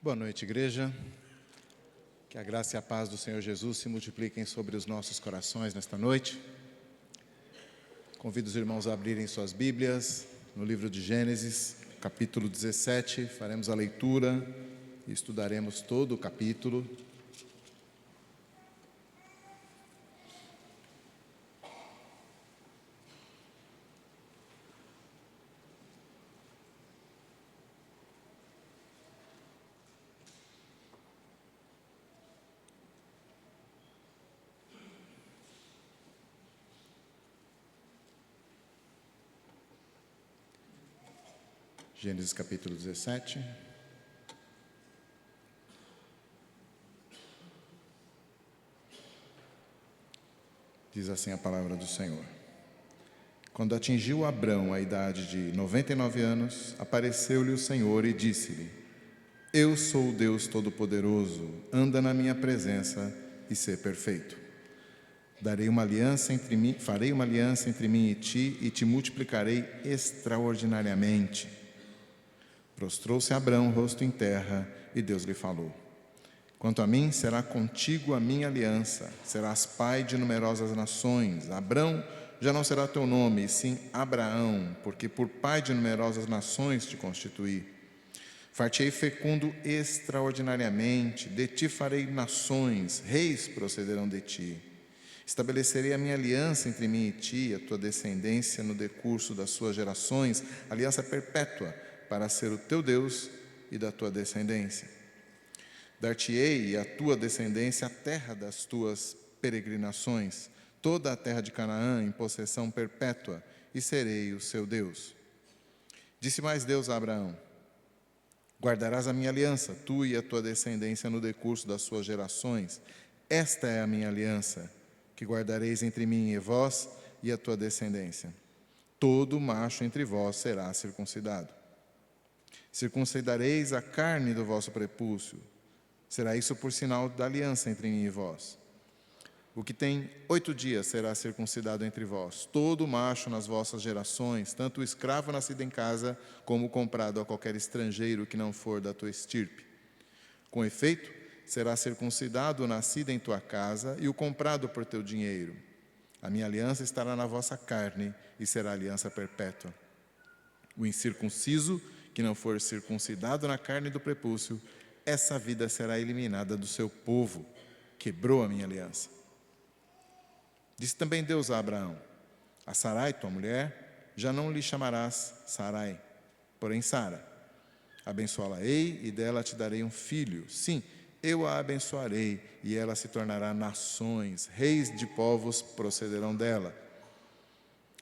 Boa noite, igreja. Que a graça e a paz do Senhor Jesus se multipliquem sobre os nossos corações nesta noite. Convido os irmãos a abrirem suas Bíblias no livro de Gênesis, capítulo 17. Faremos a leitura e estudaremos todo o capítulo. Gênesis capítulo 17. Diz assim a palavra do Senhor. Quando atingiu Abrão a idade de 99 anos, apareceu-lhe o Senhor e disse-lhe: Eu sou o Deus Todo-Poderoso, anda na minha presença e sê perfeito. Farei uma aliança entre mim e te multiplicarei extraordinariamente. Prostrou-se Abrão, rosto em terra, e Deus lhe falou: Quanto a mim, será contigo a minha aliança, serás pai de numerosas nações. Abrão já não será teu nome, e sim Abraão, porque por pai de numerosas nações te constituí. Far-te-ei fecundo extraordinariamente, de ti farei nações, reis procederão de ti. Estabelecerei a minha aliança entre mim e ti, a tua descendência no decurso das suas gerações, aliança perpétua, para ser o teu Deus e da tua descendência. Dar-te-ei à tua descendência a terra das tuas peregrinações, toda a terra de Canaã em possessão perpétua, e serei o seu Deus. Disse mais Deus a Abraão: Guardarás a minha aliança, tu e a tua descendência no decurso das suas gerações. Esta é a minha aliança, que guardareis entre mim e vós e a tua descendência. Todo macho entre vós será circuncidado. Circuncidareis a carne do vosso prepúcio. Será isso por sinal da aliança entre mim e vós. O que tem 8 dias será circuncidado entre vós. Todo macho nas vossas gerações, tanto o escravo nascido em casa, como o comprado a qualquer estrangeiro que não for da tua estirpe. Com efeito, será circuncidado o nascido em tua casa e o comprado por teu dinheiro. A minha aliança estará na vossa carne e será aliança perpétua. O incircunciso, que não for circuncidado na carne do prepúcio, essa vida será eliminada do seu povo. Quebrou a minha aliança. Disse também Deus a Abraão: A Sarai, tua mulher, já não lhe chamarás Sarai, porém Sara. Abençoá-la-ei e dela te darei um filho. Sim, eu a abençoarei e ela se tornará nações, reis de povos procederão dela.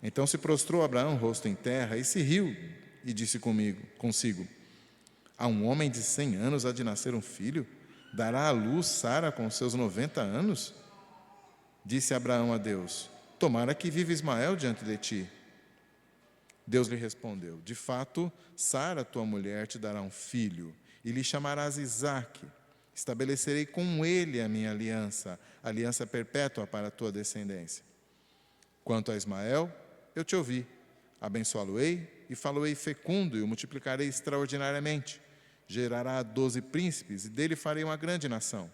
Então se prostrou Abraão, rosto em terra, e se riu e disse consigo: A um homem de 100 anos há de nascer um filho? Dará à luz Sara com seus 90 anos? Disse Abraão a Deus: Tomara que viva Ismael diante de ti. Deus lhe respondeu: De fato, Sara, tua mulher, te dará um filho, e lhe chamarás Isaque. Estabelecerei com ele a minha aliança, aliança perpétua para a tua descendência. Quanto a Ismael, eu te ouvi. Abençoá-lo-ei e falo-ei fecundo e o multiplicarei extraordinariamente. Gerará 12 príncipes e dele farei uma grande nação.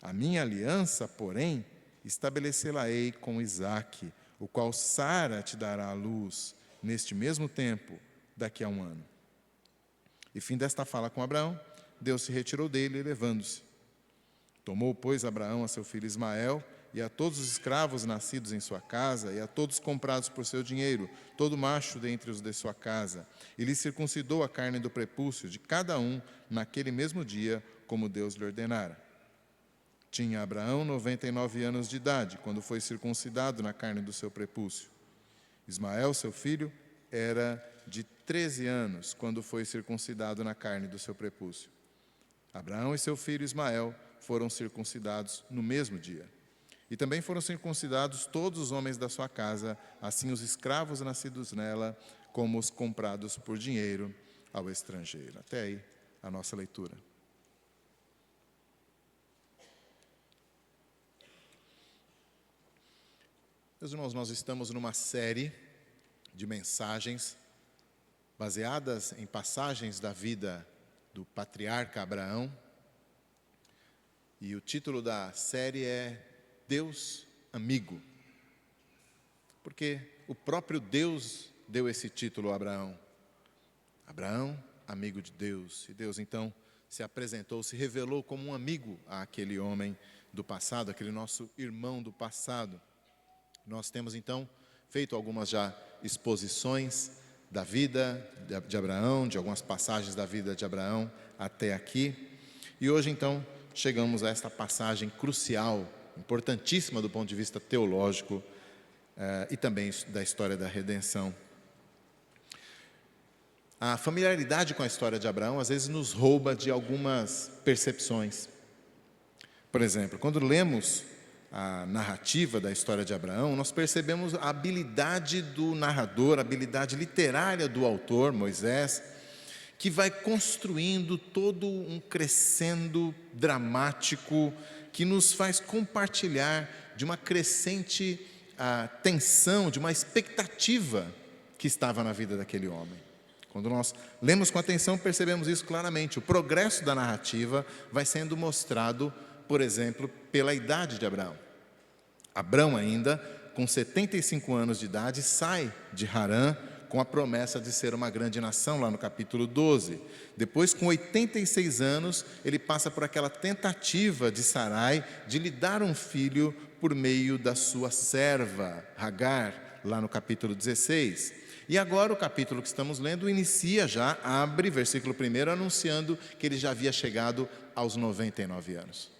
A minha aliança, porém, estabelecê-la-ei com Isaque, o qual Sara te dará à luz, neste mesmo tempo, daqui a 1 ano. E fim desta fala com Abraão, Deus se retirou dele, elevando-se. Tomou, pois, Abraão a seu filho Ismael, e a todos os escravos nascidos em sua casa, e a todos comprados por seu dinheiro, todo macho dentre os de sua casa, e lhe circuncidou a carne do prepúcio de cada um, naquele mesmo dia, como Deus lhe ordenara. Tinha Abraão 99 anos de idade, quando foi circuncidado na carne do seu prepúcio. Ismael, seu filho, era de 13 anos, quando foi circuncidado na carne do seu prepúcio. Abraão e seu filho Ismael foram circuncidados no mesmo dia. E também foram circuncidados todos os homens da sua casa, assim os escravos nascidos nela, como os comprados por dinheiro ao estrangeiro. Até aí a nossa leitura. Meus irmãos, nós estamos numa série de mensagens baseadas em passagens da vida do patriarca Abraão. E o título da série é Deus Amigo. Porque o próprio Deus deu esse título a Abraão. Abraão, amigo de Deus. E Deus então se apresentou, se revelou como um amigo àquele homem do passado, aquele nosso irmão do passado. Nós temos então feito algumas já exposições da vida de Abraão, de algumas passagens da vida de Abraão até aqui. E hoje então chegamos a esta passagem crucial, importantíssima do ponto de vista teológico e também da história da redenção. A familiaridade com a história de Abraão às vezes nos rouba de algumas percepções. Por exemplo, quando lemos a narrativa da história de Abraão, nós percebemos a habilidade do narrador, a habilidade literária do autor, Moisés, que vai construindo todo um crescendo dramático que nos faz compartilhar de uma crescente tensão, de uma expectativa que estava na vida daquele homem. Quando nós lemos com atenção, percebemos isso claramente. O progresso da narrativa vai sendo mostrado, por exemplo, pela idade de Abraão. Abraão ainda, com 75 anos de idade, sai de Harã com a promessa de ser uma grande nação, lá no capítulo 12. Depois, com 86 anos, ele passa por aquela tentativa de Sarai de lhe dar um filho por meio da sua serva, Agar, lá no capítulo 16. E agora o capítulo que estamos lendo inicia já, abre, versículo 1, anunciando que ele já havia chegado aos 99 anos.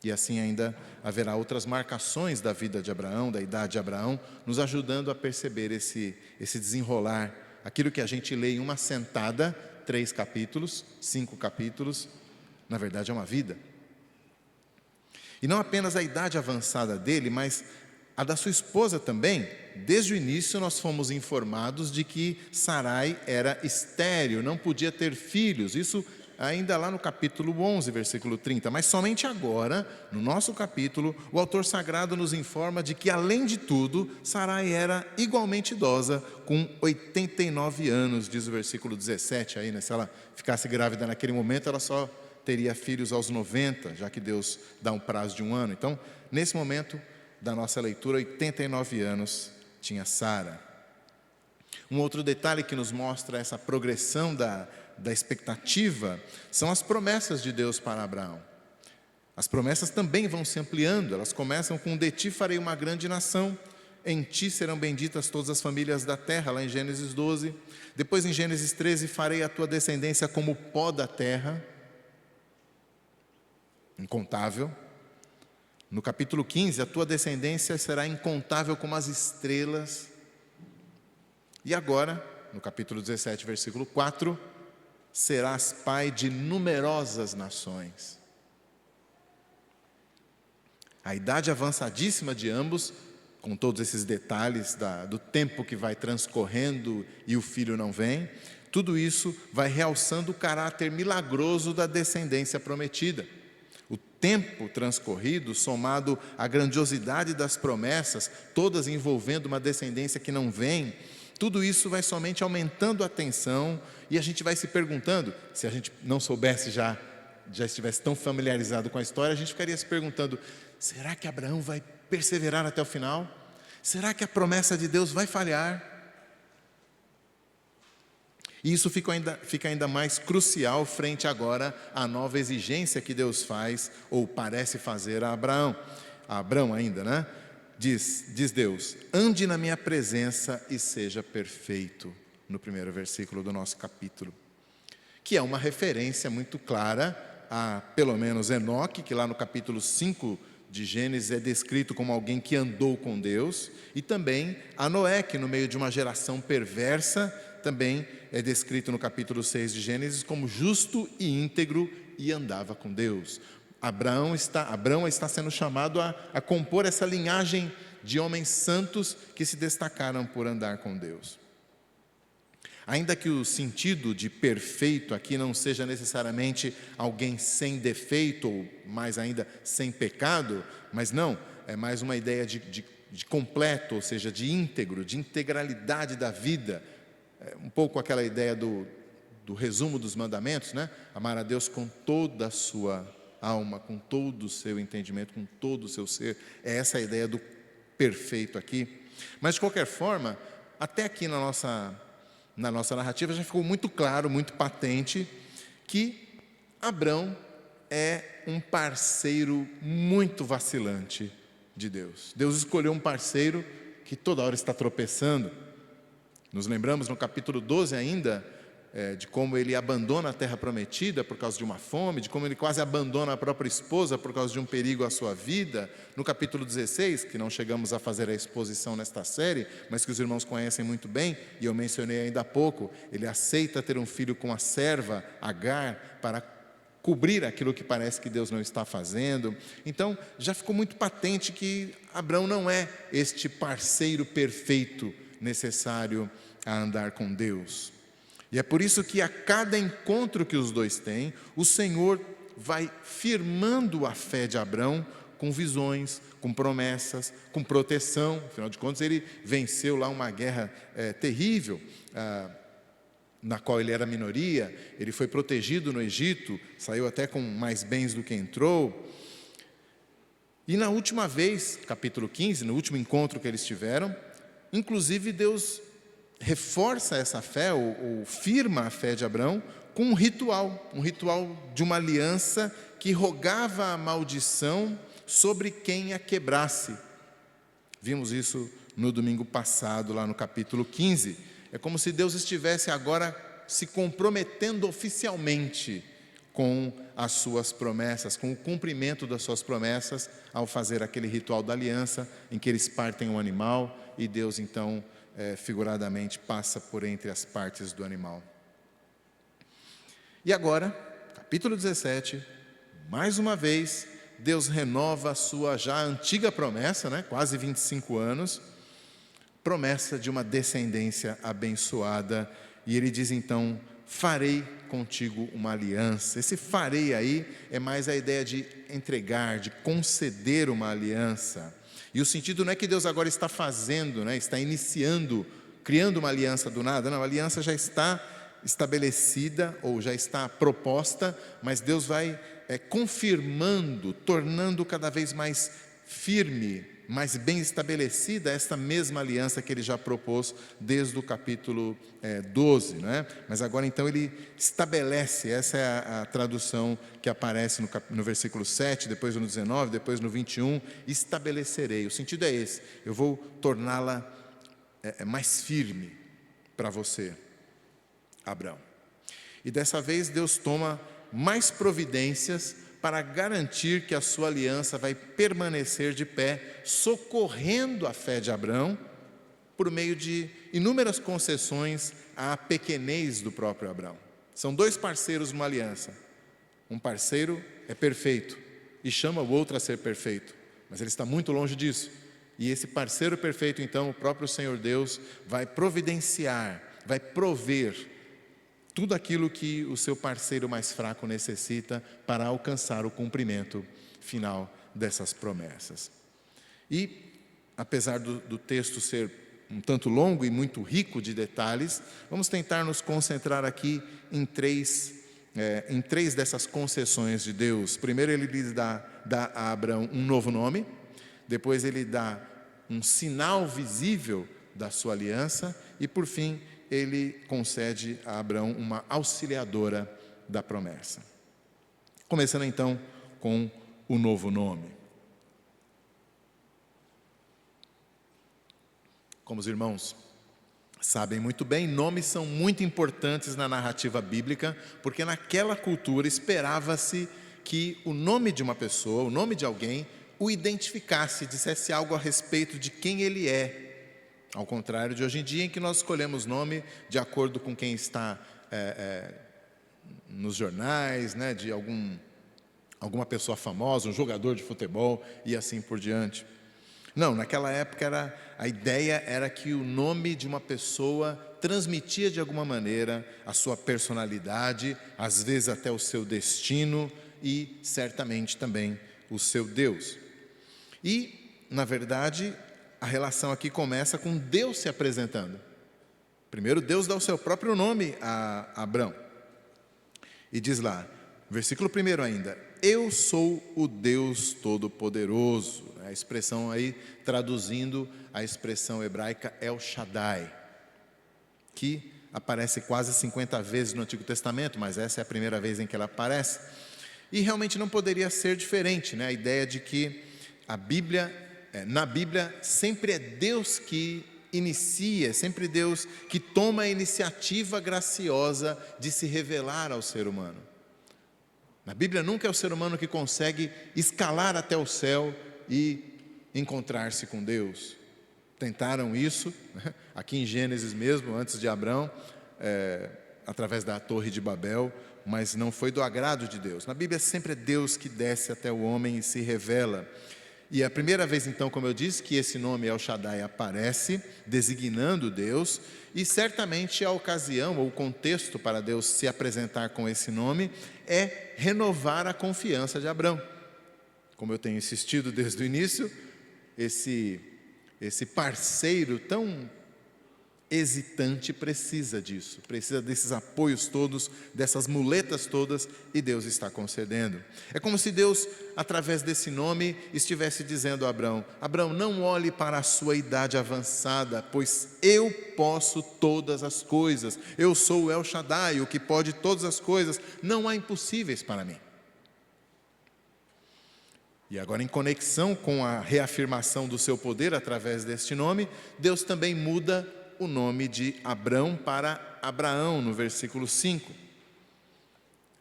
E assim ainda haverá outras marcações da vida de Abraão, da idade de Abraão, nos ajudando a perceber esse desenrolar. Aquilo que a gente lê em uma sentada, 3 capítulos, 5 capítulos, na verdade é uma vida. E não apenas a idade avançada dele, mas a da sua esposa também. Desde o início nós fomos informados de que Sarai era estéril, não podia ter filhos. Isso ainda lá no capítulo 11, versículo 30. Mas somente agora, no nosso capítulo, o autor sagrado nos informa de que, além de tudo, Sarai era igualmente idosa, com 89 anos, diz o versículo 17. Aí, né? Se ela ficasse grávida naquele momento, ela só teria filhos aos 90, já que Deus dá um prazo de 1 ano. Então, nesse momento da nossa leitura, 89 anos tinha Sara. Um outro detalhe que nos mostra essa progressão da expectativa são as promessas de Deus para Abraão. As promessas também vão se ampliando, elas começam com: de ti farei uma grande nação, em ti serão benditas todas as famílias da terra, lá em Gênesis 12. Depois em Gênesis 13, farei a tua descendência como o pó da terra, incontável. No capítulo 15, a tua descendência será incontável como as estrelas. E agora, no capítulo 17, versículo 4, serás pai de numerosas nações. A idade avançadíssima de ambos, com todos esses detalhes do tempo que vai transcorrendo e o filho não vem, tudo isso vai realçando o caráter milagroso da descendência prometida. O tempo transcorrido, somado à grandiosidade das promessas, todas envolvendo uma descendência que não vem, tudo isso vai somente aumentando a tensão, e a gente vai se perguntando, se a gente não soubesse já estivesse tão familiarizado com a história, a gente ficaria se perguntando: será que Abraão vai perseverar até o final? Será que a promessa de Deus vai falhar? E isso fica ainda mais crucial frente agora à nova exigência que Deus faz, ou parece fazer, a Abraão. A Abraão ainda, né? Diz Deus: ande na minha presença e seja perfeito, no primeiro versículo do nosso capítulo. Que é uma referência muito clara a, pelo menos, Enoque, que lá no capítulo 5 de Gênesis é descrito como alguém que andou com Deus, e também a Noé, que no meio de uma geração perversa, também é descrito no capítulo 6 de Gênesis como justo e íntegro e andava com Deus. Abraão está sendo chamado a compor essa linhagem de homens santos que se destacaram por andar com Deus. Ainda que o sentido de perfeito aqui não seja necessariamente alguém sem defeito, ou mais ainda, sem pecado, mas não, é mais uma ideia de completo, ou seja, de íntegro, de integralidade da vida. É um pouco aquela ideia do resumo dos mandamentos, né? Amar a Deus com toda a sua alma, com todo o seu entendimento, com todo o seu ser. É essa a ideia do perfeito aqui. Mas, de qualquer forma, até aqui na nossa narrativa já ficou muito claro, muito patente, que Abrão é um parceiro muito vacilante de Deus. Deus escolheu um parceiro que toda hora está tropeçando. Nos lembramos no capítulo 12 ainda, de como ele abandona a terra prometida por causa de uma fome, de como ele quase abandona a própria esposa por causa de um perigo à sua vida. No capítulo 16, que não chegamos a fazer a exposição nesta série, mas que os irmãos conhecem muito bem, e eu mencionei ainda há pouco, ele aceita ter um filho com a serva Agar para cobrir aquilo que parece que Deus não está fazendo. Então, já ficou muito patente que Abrão não é este parceiro perfeito necessário a andar com Deus. E é por isso que a cada encontro que os dois têm, o Senhor vai firmando a fé de Abrão com visões, com promessas, com proteção. Afinal de contas, ele venceu lá uma guerra terrível, na qual ele era minoria. Ele foi protegido no Egito, saiu até com mais bens do que entrou. E na última vez, capítulo 15, no último encontro que eles tiveram, inclusive Deus reforça essa fé, ou firma a fé de Abrão, com um ritual de uma aliança que rogava a maldição sobre quem a quebrasse. Vimos isso no domingo passado, lá no capítulo 15. É como se Deus estivesse agora se comprometendo oficialmente com as suas promessas, com o cumprimento das suas promessas, ao fazer aquele ritual da aliança, em que eles partem um animal, e Deus então figuradamente passa por entre as partes do animal. E agora, capítulo 17, mais uma vez, Deus renova a sua já antiga promessa, quase 25 anos, promessa de uma descendência abençoada, e ele diz então: farei contigo uma aliança. Esse farei aí é mais a ideia de entregar, de conceder uma aliança. E o sentido não é que Deus agora está fazendo, está iniciando, criando uma aliança do nada. Não, a aliança já está estabelecida ou já está proposta, mas Deus vai confirmando, tornando cada vez mais firme, mais bem estabelecida esta mesma aliança que ele já propôs desde o capítulo 12. Mas agora então ele estabelece, essa é a tradução que aparece no versículo 7, depois no 19, depois no 21, estabelecerei. O sentido é esse: eu vou torná-la mais firme para você, Abrão. E dessa vez Deus toma mais providências para garantir que a sua aliança vai permanecer de pé, socorrendo a fé de Abrão, por meio de inúmeras concessões à pequenez do próprio Abrão. São dois parceiros numa aliança. Um parceiro é perfeito e chama o outro a ser perfeito, mas ele está muito longe disso. E esse parceiro perfeito, então, o próprio Senhor Deus, vai providenciar, vai prover tudo aquilo que o seu parceiro mais fraco necessita para alcançar o cumprimento final dessas promessas. E, apesar do texto ser um tanto longo e muito rico de detalhes, vamos tentar nos concentrar aqui em três dessas concessões de Deus. Primeiro, ele lhe dá a Abrão um novo nome. Depois, ele dá um sinal visível da sua aliança. E, por fim, ele concede a Abrão uma auxiliadora da promessa. Começando então com o novo nome. Como os irmãos sabem muito bem, nomes são muito importantes na narrativa bíblica, porque naquela cultura esperava-se que o nome de uma pessoa, o nome de alguém, o identificasse, dissesse algo a respeito de quem ele é. Ao contrário de hoje em dia, em que nós escolhemos nome de acordo com quem está nos jornais, de alguma pessoa famosa, um jogador de futebol e assim por diante. Não, naquela época a ideia era que o nome de uma pessoa transmitia de alguma maneira a sua personalidade, às vezes até o seu destino e certamente também o seu Deus. E, na verdade, a relação aqui começa com Deus se apresentando. Primeiro, Deus dá o seu próprio nome a Abrão. E diz lá, versículo 1 ainda: eu sou o Deus Todo-Poderoso. A expressão aí, traduzindo a expressão hebraica El Shaddai, que aparece quase 50 vezes no Antigo Testamento, mas essa é a primeira vez em que ela aparece. E realmente não poderia ser diferente, né? A ideia de que na Bíblia, sempre é Deus que inicia, sempre Deus que toma a iniciativa graciosa de se revelar ao ser humano. Na Bíblia nunca é o ser humano que consegue escalar até o céu e encontrar-se com Deus. Tentaram isso, né? Aqui em Gênesis mesmo, antes de Abrão, através da Torre de Babel, mas não foi do agrado de Deus. Na Bíblia sempre é Deus que desce até o homem e se revela. E é a primeira vez então, como eu disse, que esse nome El Shaddai aparece, designando Deus, e certamente a ocasião ou o contexto para Deus se apresentar com esse nome é renovar a confiança de Abrão. Como eu tenho insistido desde o início, esse parceiro tão hesitante precisa disso, precisa desses apoios todos, dessas muletas todas, e Deus está concedendo. É como se Deus, através desse nome, estivesse dizendo a Abrão: Abrão, não olhe para a sua idade avançada, pois eu posso todas as coisas, eu sou o El Shaddai, o que pode todas as coisas, não há impossíveis para mim. E agora, em conexão com a reafirmação do seu poder através deste nome, Deus também muda o nome de Abrão para Abraão, no versículo 5.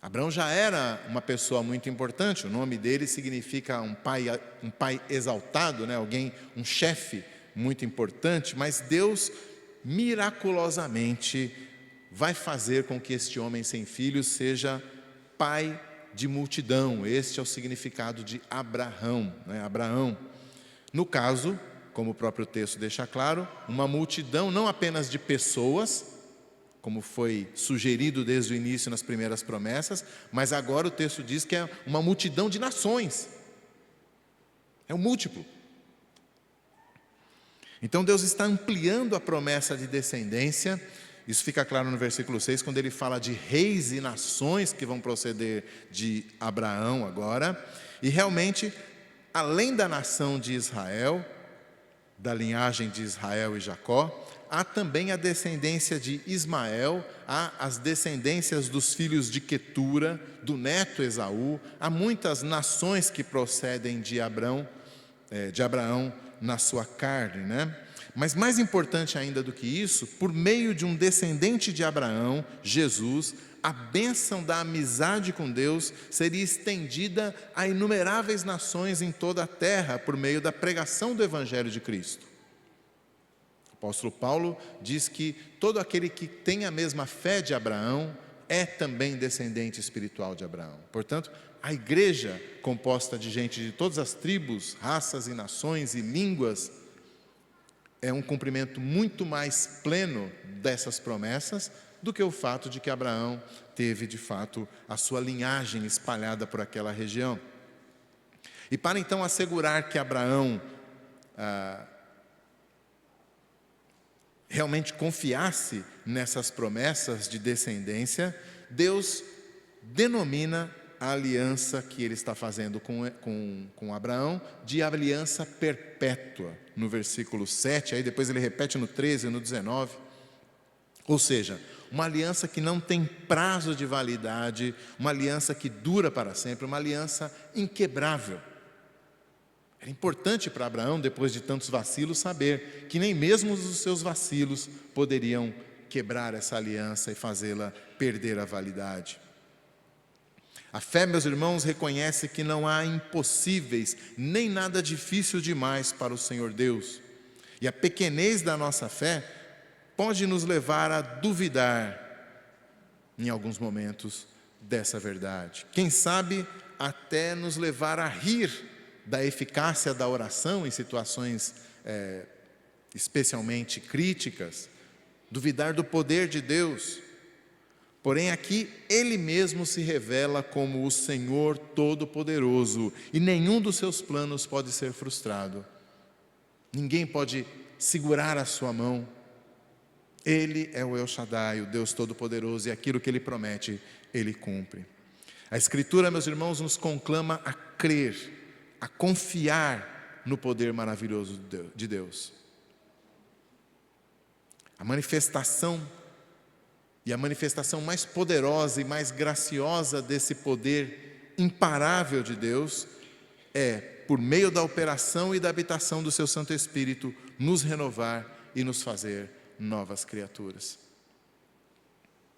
Abrão já era uma pessoa muito importante, o nome dele significa um pai exaltado, né? Alguém, um chefe muito importante, mas Deus miraculosamente vai fazer com que este homem sem filhos seja pai de multidão. Este é o significado de Abraão, né? Abraão. No caso, como o próprio texto deixa claro, uma multidão não apenas de pessoas, como foi sugerido desde o início nas primeiras promessas, mas agora o texto diz que é uma multidão de nações. É um múltiplo. Então Deus está ampliando a promessa de descendência. Isso fica claro no versículo 6, quando ele fala de reis e nações que vão proceder de Abraão agora. E realmente, além da nação de Israel, da linhagem de Israel e Jacó, há também a descendência de Ismael, há as descendências dos filhos de Quetura, do neto Esaú, há muitas nações que procedem de Abraão na sua carne, né? Mas mais importante ainda do que isso, por meio de um descendente de Abraão, Jesus, a bênção da amizade com Deus seria estendida a inumeráveis nações em toda a terra, por meio da pregação do Evangelho de Cristo. O apóstolo Paulo diz que todo aquele que tem a mesma fé de Abraão é também descendente espiritual de Abraão. Portanto, a igreja, composta de gente de todas as tribos, raças e nações e línguas, é um cumprimento muito mais pleno dessas promessas do que o fato de que Abraão teve, de fato, a sua linhagem espalhada por aquela região. E para então assegurar que Abraão realmente confiasse nessas promessas de descendência, Deus denomina a aliança que ele está fazendo com Abraão de aliança perpétua, no versículo 7, aí depois ele repete no 13 e no 19. Ou seja, uma aliança que não tem prazo de validade, uma aliança que dura para sempre, uma aliança inquebrável. Era importante para Abraão, depois de tantos vacilos, saber que nem mesmo os seus vacilos poderiam quebrar essa aliança e fazê-la perder a validade. A fé, meus irmãos, reconhece que não há impossíveis, nem nada difícil demais para o Senhor Deus. E a pequenez da nossa fé pode nos levar a duvidar, em alguns momentos, dessa verdade. Quem sabe até nos levar a rir da eficácia da oração em situações especialmente críticas, duvidar do poder de Deus. Porém, aqui Ele mesmo se revela como o Senhor Todo-Poderoso, e nenhum dos seus planos pode ser frustrado. Ninguém pode segurar a sua mão. Ele é o El Shaddai, o Deus Todo-Poderoso, e aquilo que Ele promete, Ele cumpre. A Escritura, meus irmãos, nos conclama a crer, a confiar no poder maravilhoso de Deus. A manifestação mais poderosa e mais graciosa desse poder imparável de Deus é, por meio da operação e da habitação do seu Santo Espírito, nos renovar e nos fazer novas criaturas.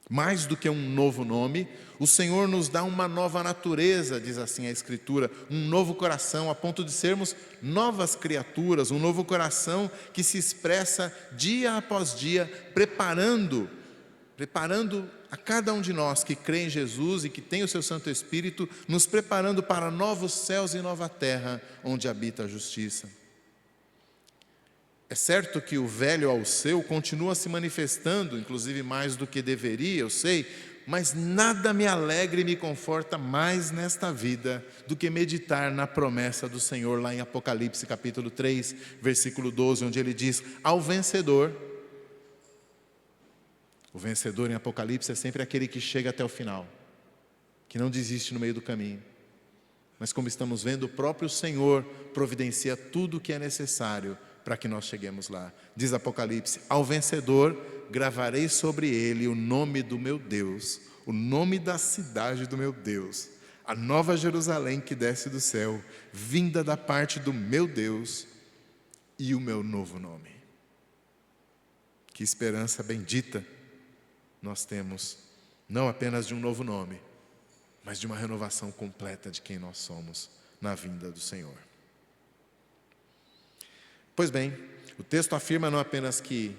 Mais do que um novo nome, o Senhor nos dá uma nova natureza, diz assim a Escritura, um novo coração, a ponto de sermos novas criaturas, um novo coração que se expressa dia após dia, preparando a cada um de nós que crê em Jesus e que tem o seu Santo Espírito, nos preparando para novos céus e nova terra, onde habita a justiça. É certo que o velho Alceu continua se manifestando, inclusive mais do que deveria, eu sei, mas nada me alegra e me conforta mais nesta vida do que meditar na promessa do Senhor lá em Apocalipse capítulo 3, versículo 12, onde ele diz: ao vencedor. O vencedor em Apocalipse é sempre aquele que chega até o final, que não desiste no meio do caminho. Mas como estamos vendo, o próprio Senhor providencia tudo o que é necessário para que nós cheguemos lá. Diz Apocalipse: ao vencedor gravarei sobre ele o nome do meu Deus, o nome da cidade do meu Deus, a nova Jerusalém que desce do céu, vinda da parte do meu Deus, e o meu novo nome. Que esperança bendita nós temos, não apenas de um novo nome, mas de uma renovação completa de quem nós somos na vinda do Senhor. Pois bem, o texto afirma não apenas que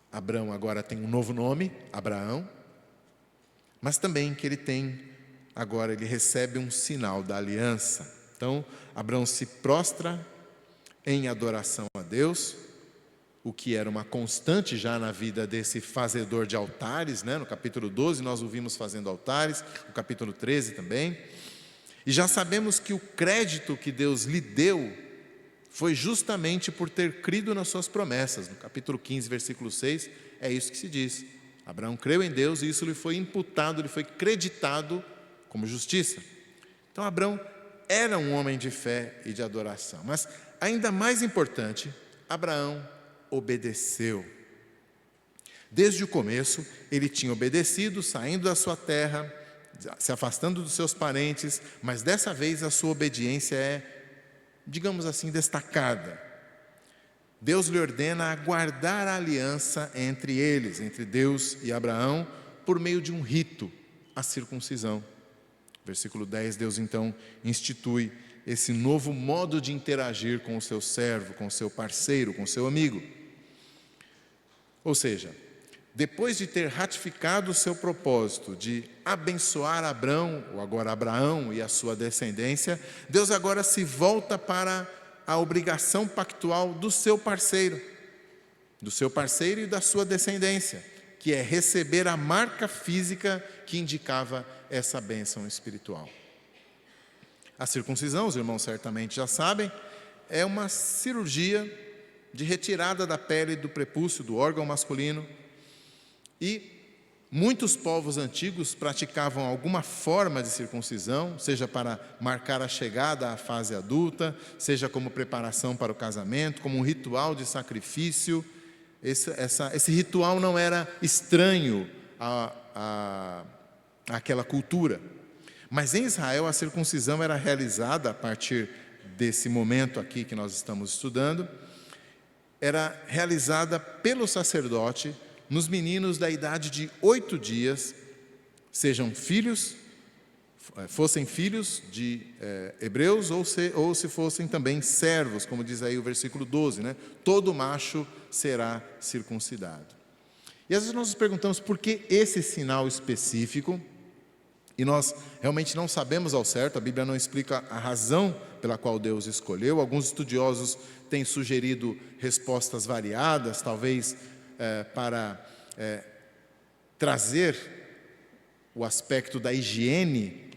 Abraão agora tem um novo nome, Abraão, mas também que ele recebe um sinal da aliança. Então, Abraão se prostra em adoração a Deus, o que era uma constante já na vida desse fazedor de altares, né? No capítulo 12 nós o vimos fazendo altares, no capítulo 13 também. E já sabemos que o crédito que Deus lhe deu foi justamente por ter crido nas suas promessas. No capítulo 15, versículo 6, é isso que se diz. Abraão creu em Deus e isso lhe foi imputado, lhe foi creditado como justiça. Então Abraão era um homem de fé e de adoração. Mas ainda mais importante, Abraão obedeceu. Desde o começo, ele tinha obedecido, saindo da sua terra, se afastando dos seus parentes, mas dessa vez a sua obediência é, digamos assim, destacada. Deus lhe ordena a guardar a aliança entre eles, entre Deus e Abraão, por meio de um rito, a circuncisão. Versículo 10, Deus então institui esse novo modo de interagir com o seu servo, com o seu parceiro, com o seu amigo. Ou seja, depois de ter ratificado o seu propósito de abençoar Abrão, ou agora Abraão e a sua descendência, Deus agora se volta para a obrigação pactual do seu parceiro e da sua descendência, que é receber a marca física que indicava essa bênção espiritual. A circuncisão, os irmãos certamente já sabem, é uma cirurgia de retirada da pele do prepúcio, do órgão masculino. E muitos povos antigos praticavam alguma forma de circuncisão, seja para marcar a chegada à fase adulta, seja como preparação para o casamento, como um ritual de sacrifício. Esse ritual não era estranho àquela cultura. Mas em Israel a circuncisão era realizada a partir desse momento aqui que nós estamos estudando, era realizada pelo sacerdote nos meninos da idade de 8 dias, fossem filhos de hebreus ou se fossem também servos, como diz aí o versículo 12, né? Todo macho será circuncidado. E às vezes nós nos perguntamos por que esse sinal específico, e nós realmente não sabemos ao certo, a Bíblia não explica a razão pela qual Deus escolheu. Alguns estudiosos têm sugerido respostas variadas, talvez para trazer o aspecto da higiene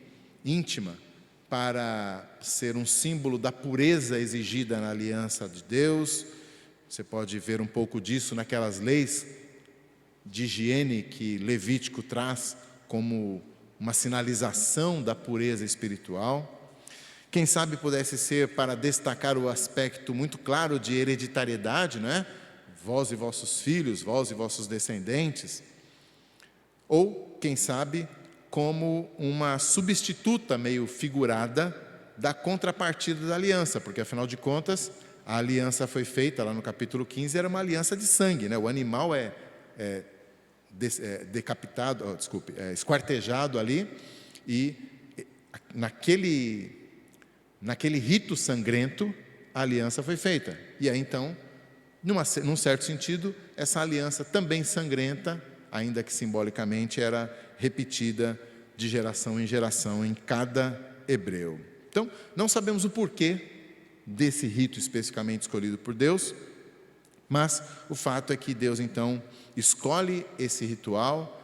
íntima, para ser um símbolo da pureza exigida na aliança de Deus. Você pode ver um pouco disso naquelas leis de higiene que Levítico traz como uma sinalização da pureza espiritual. Quem sabe pudesse ser para destacar o aspecto muito claro de hereditariedade, não é? Vós e vossos filhos, vós e vossos descendentes. Ou, quem sabe, como uma substituta meio figurada da contrapartida da aliança, porque afinal de contas, a aliança foi feita lá no capítulo 15, era uma aliança de sangue, né? O animal esquartejado ali, e naquele rito sangrento, a aliança foi feita. E aí então, num certo sentido, essa aliança também sangrenta, ainda que simbolicamente, era repetida de geração em geração em cada hebreu. Então, não sabemos o porquê desse rito especificamente escolhido por Deus, mas o fato é que Deus então escolhe esse ritual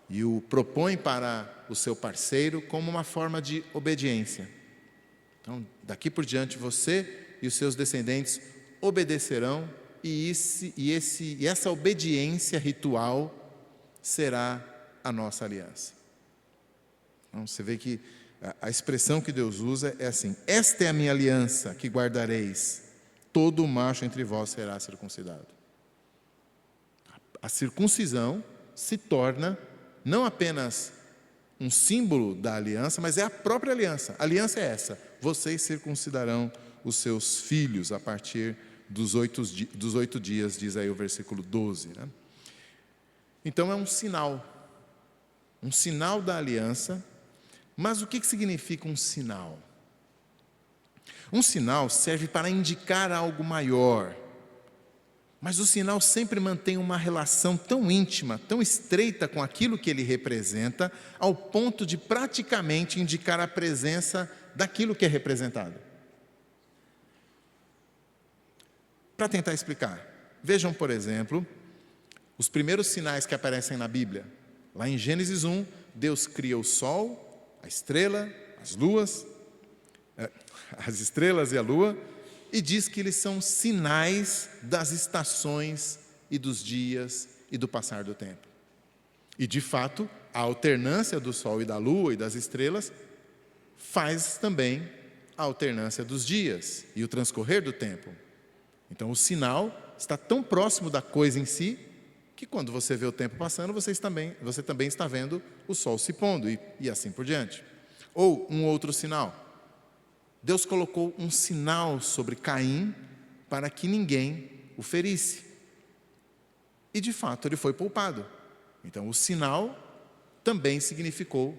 e o propõe para o seu parceiro como uma forma de obediência. Então, daqui por diante, você e os seus descendentes obedecerão, e essa obediência ritual será a nossa aliança. Então, você vê que a expressão que Deus usa é assim: esta é a minha aliança que guardareis, todo macho entre vós será circuncidado. A circuncisão se torna não apenas um símbolo da aliança, mas é a própria aliança. A aliança é essa: vocês circuncidarão os seus filhos a partir dos 8 dias, diz aí o versículo 12, né? Então é um sinal da aliança. Mas o que significa um sinal? Um sinal serve para indicar algo maior, mas o sinal sempre mantém uma relação tão íntima, tão estreita com aquilo que ele representa, ao ponto de praticamente indicar a presença daquilo que é representado. Para tentar explicar, vejam, por exemplo, os primeiros sinais que aparecem na Bíblia. Lá em Gênesis 1, Deus cria o sol, a estrela, as estrelas e a lua, e diz que eles são sinais das estações e dos dias e do passar do tempo. E de fato, a alternância do sol e da lua e das estrelas faz também a alternância dos dias e o transcorrer do tempo. Então o sinal está tão próximo da coisa em si, que quando você vê o tempo passando, você também está vendo o sol se pondo, e assim por diante. Ou um outro sinal: Deus colocou um sinal sobre Caim para que ninguém o ferisse. E de fato ele foi poupado. Então o sinal também significou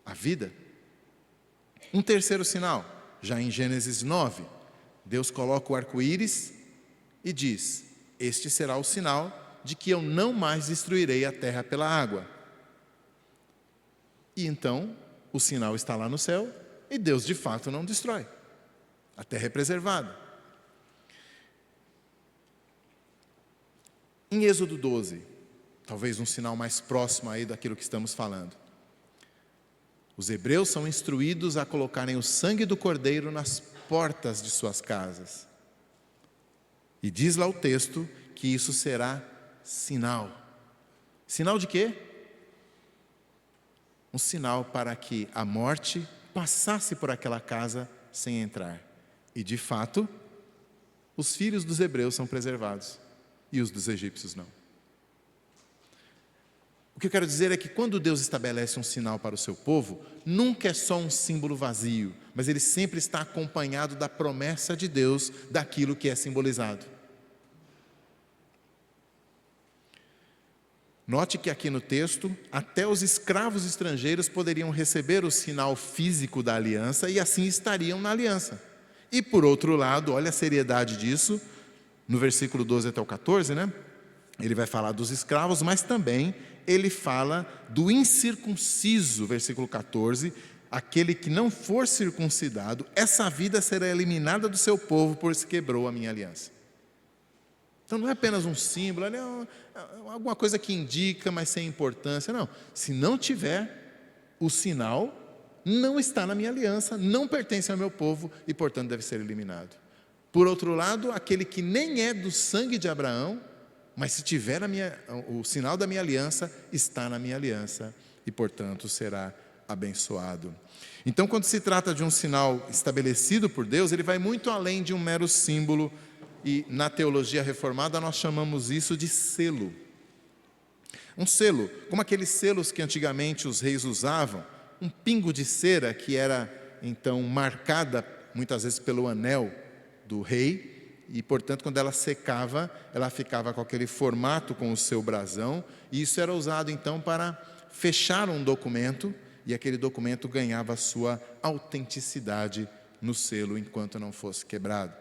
a vida. Um terceiro sinal, já em Gênesis 9, Deus coloca o arco-íris e diz: este será o sinal de que eu não mais destruirei a terra pela água. E então, o sinal está lá no céu, e Deus de fato não destrói. A terra é preservada. Em Êxodo 12, talvez um sinal mais próximo aí daquilo que estamos falando. Os hebreus são instruídos a colocarem o sangue do cordeiro nas portas de suas casas. E diz lá o texto que isso será sinal. Sinal de quê? Um sinal para que a morte passasse por aquela casa sem entrar. E de fato, os filhos dos hebreus são preservados e os dos egípcios não. O que eu quero dizer é que quando Deus estabelece um sinal para o seu povo, nunca é só um símbolo vazio, mas ele sempre está acompanhado da promessa de Deus daquilo que é simbolizado. Note que aqui no texto, até os escravos estrangeiros poderiam receber o sinal físico da aliança e assim estariam na aliança. E por outro lado, olha a seriedade disso, no versículo 12 até o 14, né? Ele vai falar dos escravos, mas também ele fala do incircunciso, versículo 14, aquele que não for circuncidado, essa vida será eliminada do seu povo, pois quebrou a minha aliança. Então não é apenas um símbolo, é alguma coisa que indica, mas sem importância. Não, se não tiver o sinal, não está na minha aliança, não pertence ao meu povo e, portanto, deve ser eliminado. Por outro lado, aquele que nem é do sangue de Abraão, mas se tiver o sinal da minha aliança, está na minha aliança e, portanto, será abençoado. Então, quando se trata de um sinal estabelecido por Deus, ele vai muito além de um mero símbolo, e na teologia reformada nós chamamos isso de selo. Um selo, como aqueles selos que antigamente os reis usavam, um pingo de cera que era então marcada muitas vezes pelo anel do rei, e portanto quando ela secava, ela ficava com aquele formato com o seu brasão, e isso era usado então para fechar um documento, e aquele documento ganhava sua autenticidade no selo enquanto não fosse quebrado.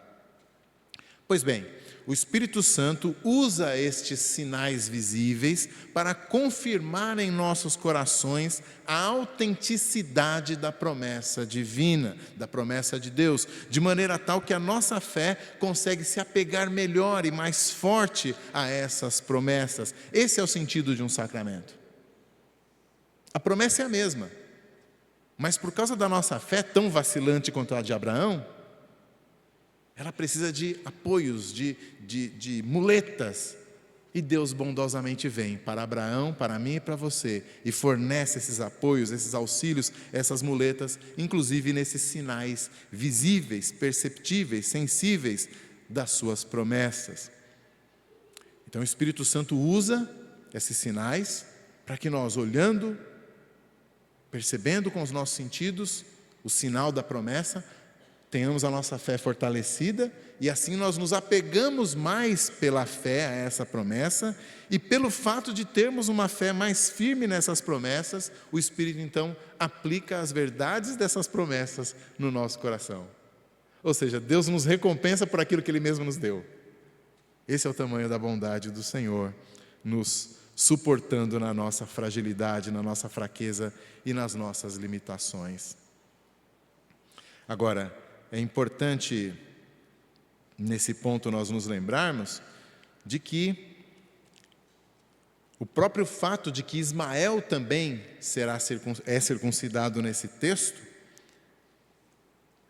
Pois bem, o Espírito Santo usa estes sinais visíveis para confirmar em nossos corações a autenticidade da promessa divina, da promessa de Deus, de maneira tal que a nossa fé consegue se apegar melhor e mais forte a essas promessas. Esse é o sentido de um sacramento. A promessa é a mesma, mas por causa da nossa fé tão vacilante quanto a de Abraão, ela precisa de apoios, de muletas. E Deus bondosamente vem para Abraão, para mim e para você, e fornece esses apoios, esses auxílios, essas muletas, inclusive nesses sinais visíveis, perceptíveis, sensíveis das suas promessas. Então o Espírito Santo usa esses sinais para que nós, olhando, percebendo com os nossos sentidos o sinal da promessa, tenhamos a nossa fé fortalecida, e assim nós nos apegamos mais pela fé a essa promessa, e pelo fato de termos uma fé mais firme nessas promessas, o Espírito então aplica as verdades dessas promessas no nosso coração. Ou seja, Deus nos recompensa por aquilo que Ele mesmo nos deu. Esse é o tamanho da bondade do Senhor, nos suportando na nossa fragilidade, na nossa fraqueza e nas nossas limitações. Agora, é importante, nesse ponto, nós nos lembrarmos de que o próprio fato de que Ismael também é circuncidado nesse texto,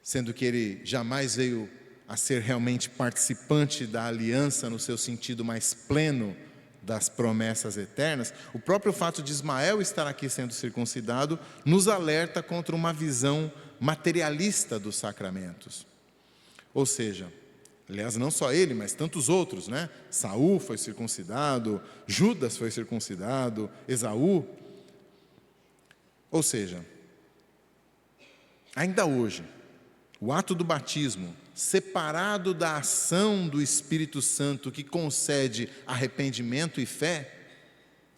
sendo que ele jamais veio a ser realmente participante da aliança no seu sentido mais pleno das promessas eternas, o próprio fato de Ismael estar aqui sendo circuncidado nos alerta contra uma visão materialista dos sacramentos. Ou seja, aliás, não só ele, mas tantos outros, né? Saul foi circuncidado, Judas foi circuncidado, Esaú. Ou seja, ainda hoje, o ato do batismo, separado da ação do Espírito Santo que concede arrependimento e fé,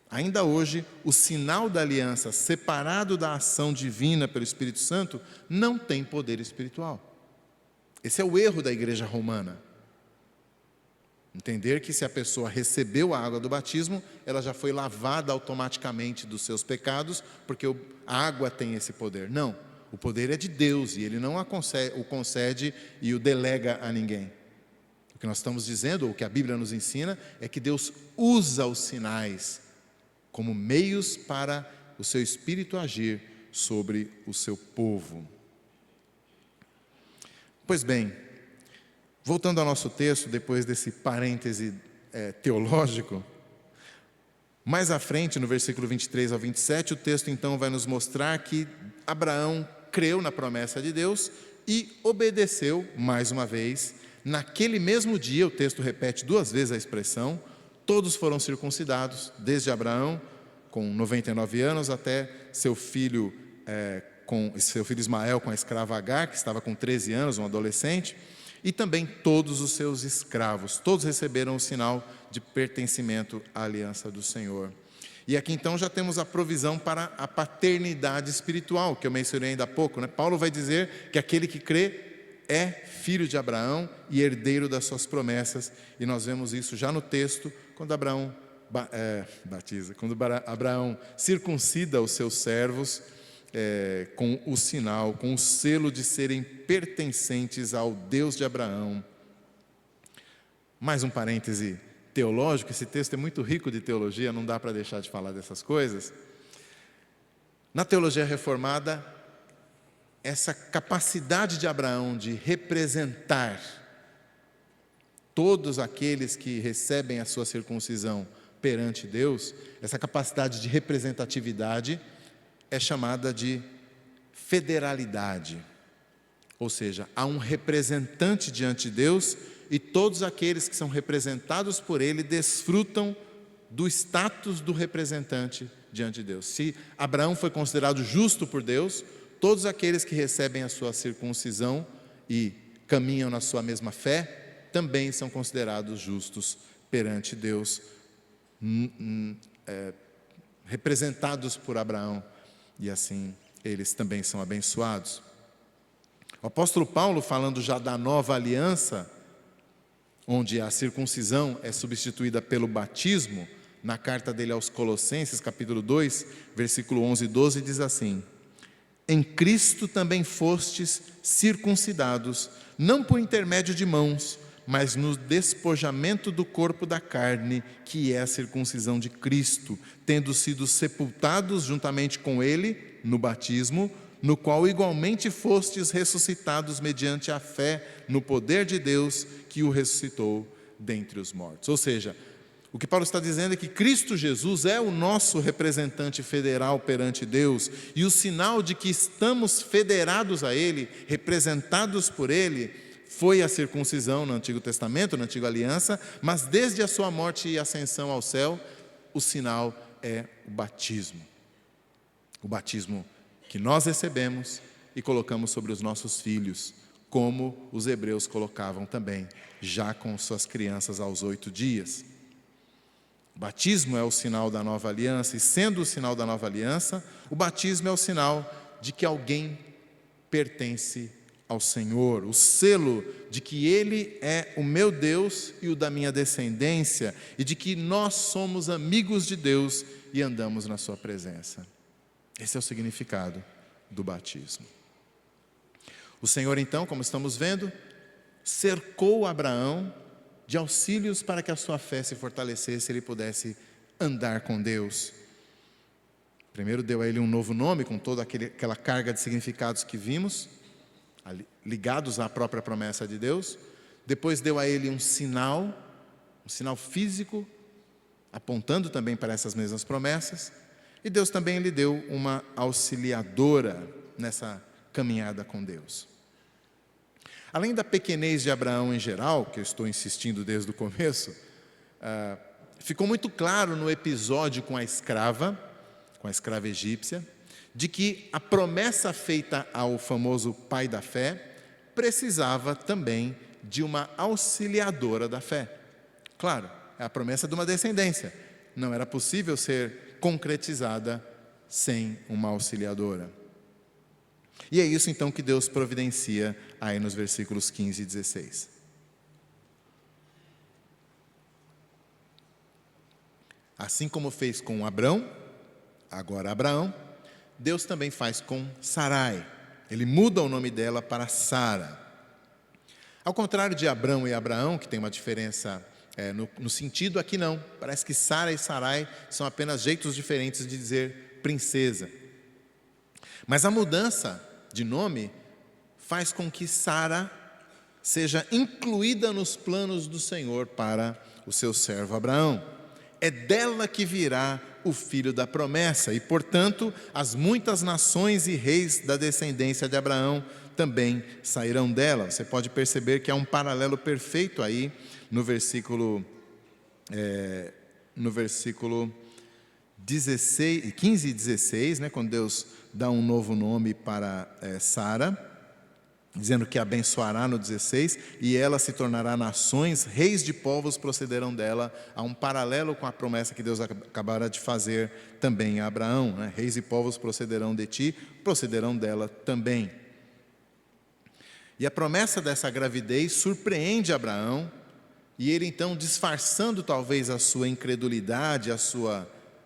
ainda hoje, o sinal da aliança, separado da ação divina pelo Espírito Santo, não tem poder espiritual. Esse é o erro da igreja romana. Entender que se a pessoa recebeu a água do batismo, ela já foi lavada automaticamente dos seus pecados, porque a água tem esse poder. Não, o poder é de Deus e Ele não o concede e o delega a ninguém. O que nós estamos dizendo, ou o que a Bíblia nos ensina, é que Deus usa os sinais como meios para o seu Espírito agir sobre o seu povo. Pois bem, voltando ao nosso texto, depois desse parêntese teológico, mais à frente, no versículo 23 ao 27, o texto então vai nos mostrar que Abraão creu na promessa de Deus e obedeceu, mais uma vez. Naquele mesmo dia, o texto repete 2 vezes a expressão, todos foram circuncidados, desde Abraão, com 99 anos, até seu filho Ismael com a escrava Agar, que estava com 13 anos, um adolescente, e também todos os seus escravos. Todos receberam o sinal de pertencimento à aliança do Senhor. E aqui então já temos a provisão para a paternidade espiritual, que eu mencionei ainda há pouco, né? Paulo vai dizer que aquele que crê é filho de Abraão e herdeiro das suas promessas, e nós vemos isso já no texto, quando Abraão circuncida os seus servos com o sinal, com o selo de serem pertencentes ao Deus de Abraão. Mais um parêntese teológico, esse texto é muito rico de teologia, não dá para deixar de falar dessas coisas. Na teologia reformada, essa capacidade de Abraão de representar todos aqueles que recebem a sua circuncisão perante Deus, essa capacidade de representatividade, é chamada de federalidade. Ou seja, há um representante diante de Deus e todos aqueles que são representados por ele desfrutam do status do representante diante de Deus. Se Abraão foi considerado justo por Deus, todos aqueles que recebem a sua circuncisão e caminham na sua mesma fé, também são considerados justos perante Deus, representados por Abraão, e assim eles também são abençoados. O apóstolo Paulo, falando já da nova aliança, onde a circuncisão é substituída pelo batismo, na carta dele aos Colossenses, capítulo 2, versículo 11 e 12, diz assim: em Cristo também fostes circuncidados, não por intermédio de mãos, mas no despojamento do corpo da carne, que é a circuncisão de Cristo, tendo sido sepultados juntamente com ele no batismo, no qual igualmente fostes ressuscitados mediante a fé no poder de Deus que o ressuscitou dentre os mortos. Ou seja, o que Paulo está dizendo é que Cristo Jesus é o nosso representante federal perante Deus, e o sinal de que estamos federados a Ele, representados por Ele, foi a circuncisão no Antigo Testamento, na Antiga Aliança, mas desde a sua morte e ascensão ao céu, o sinal é o batismo. O batismo que nós recebemos e colocamos sobre os nossos filhos, como os hebreus colocavam também, já com suas crianças aos 8 dias. O batismo é o sinal da nova aliança, e sendo o sinal da nova aliança, o batismo é o sinal de que alguém pertence ao Senhor, o selo de que Ele é o meu Deus e o da minha descendência, e de que nós somos amigos de Deus e andamos na sua presença. Esse é o significado do batismo. O Senhor, então, como estamos vendo, cercou Abraão de auxílios para que a sua fé se fortalecesse e ele pudesse andar com Deus. Primeiro deu a ele um novo nome, com toda aquela carga de significados que vimos, ligados à própria promessa de Deus. Depois deu a ele um sinal físico, apontando também para essas mesmas promessas. E Deus também lhe deu uma auxiliadora nessa caminhada com Deus. Além da pequenez de Abraão em geral, que eu estou insistindo desde o começo, ficou muito claro no episódio com a escrava egípcia, de que a promessa feita ao famoso pai da fé precisava também de uma auxiliadora da fé. Claro, é a promessa de uma descendência. Não era possível ser concretizada sem uma auxiliadora. E é isso então que Deus providencia aí nos versículos 15 e 16. Assim como fez com Abrão, agora Abraão, Deus também faz com Sarai. Ele muda o nome dela para Sara. Ao contrário de Abrão e Abraão, que tem uma diferença no sentido, aqui não. Parece que Sara e Sarai são apenas jeitos diferentes de dizer princesa. Mas a mudança de nome faz com que Sara seja incluída nos planos do Senhor para o seu servo Abraão. É dela que virá o filho da promessa, e portanto as muitas nações e reis da descendência de Abraão também sairão dela. Você pode perceber que há um paralelo perfeito aí no versículo 15 e 16, quando Deus dá um novo nome para Sara, dizendo que abençoará no 16, e ela se tornará nações, reis de povos procederão dela. Há um paralelo com a promessa que Deus acabará de fazer também a Abraão, reis e povos procederão de ti, procederão dela também. E a promessa dessa gravidez surpreende Abraão, e ele então, disfarçando talvez a sua incredulidade,